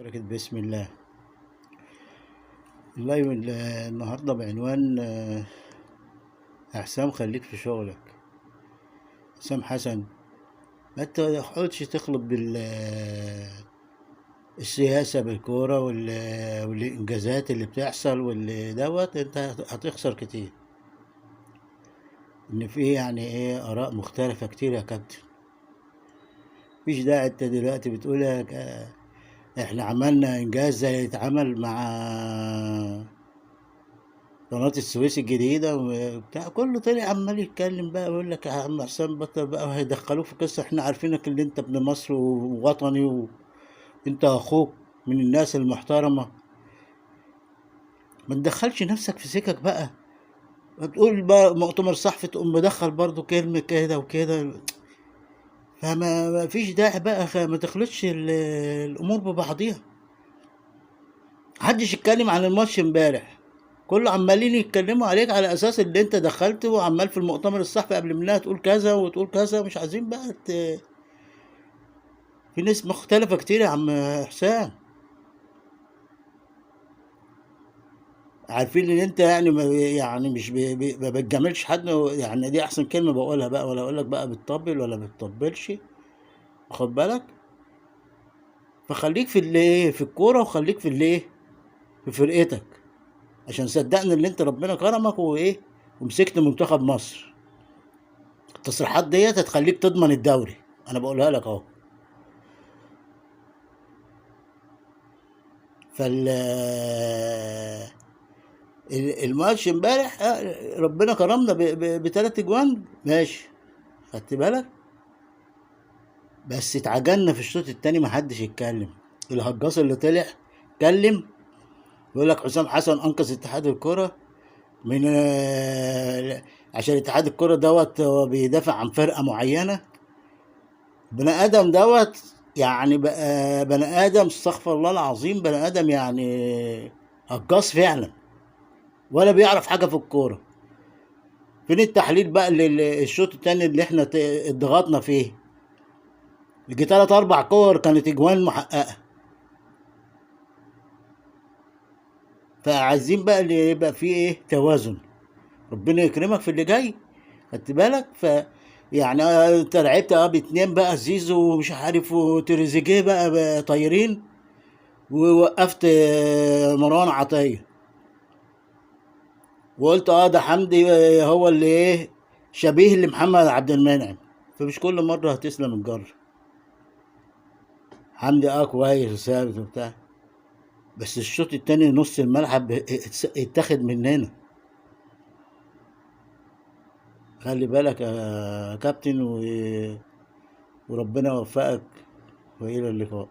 بركة بسم الله. اللايف النهاردة بعنوان يا حسام خليك في شغلك. حسام حسن، ما تحاولش تخلط السياسة بالكورة والإنجازات اللي بتحصل واللي انت هتخسر كتير. إن في يعني إيه آراء مختلفة كتير يا كابتن. مفيش داعي انت دلوقتي بتقول احنا عملنا انجاز زي اتعمل مع قناة السويس الجديدة وبتاع. كله طلع عمال يتكلم بقى ويقول لك يا عم حسام بطل بقى، وهيدخلوه في قصة. احنا عارفينك اللي انت ابن مصر ووطني وانت اخوك من الناس المحترمة. ما تدخلش نفسك في سكك بقى. بتقول بقى مؤتمر صحفي تقوم مدخل برضو كلمة كده وكده. فما فيش داعي بقى، ما تخلطش الامور ببعضيها. محدش يتكلم عن الماتش امبارح، كله عمالين يتكلموا عليك على اساس اللي انت دخلت وعمال في المؤتمر الصحفي قبل منها تقول كذا وتقول كذا. مش عايزين بقى في ناس مختلفة كتير يا عم حسام. عارفين ان انت يعني يعني مش ما بتجاملش حد. يعني دي احسن كلمة بقولها بقى، ولا اقول لك بقى بتطبل ولا بتطبلش. واخد بالك؟ فخليك في اللي ايه، في الكورة، وخليك في اللي ايه، في فرقتك. عشان صدقني اللي انت ربنا كرمك وايه، ومسكت منتخب مصر. التصريحات ديت هتخليك تضمن الدوري، انا بقولها لك اهو. فال الماتش امبارح ربنا كرمنا بتلات اجوان ماشي، خدت بالك. بس اتعجلنا في الشوط التاني، محدش يتكلم. الهجاص اللي طلع اتكلم يقول لك حسام حسن انقذ اتحاد الكرة من عشان اتحاد الكرة دوت هو بيدافع عن فرقة معينة. بني ادم دوت يعني بقى بني ادم، استغفر الله العظيم، بني ادم يعني هجاص فعلا، ولا بيعرف حاجه في الكوره. فين التحليل بقى اللي الشوط التاني اللي احنا اتضغطنا فيه؟ يجي تلات اربع كور كانت اجوان محققه. فعايزين بقى اللي يبقى فيه ايه، توازن. ربنا يكرمك في اللي جاي، خدت بالك. يعني انت لعبت باتنين بقى، زيزو ومش عارف وتريزيجيه بقى طايرين، ووقفت مروان عطية، وقلت ده حمدي هو اللي ايه، شبيه لمحمد عبد المنعم. فمش كل مرة هتسلم الجر. حمدي كويس وثابت وبتاع، بس الشوط التاني نص الملعب اتاخد مننا. خلي بالك يا كابتن وربنا يوفقك، والى اللقاء.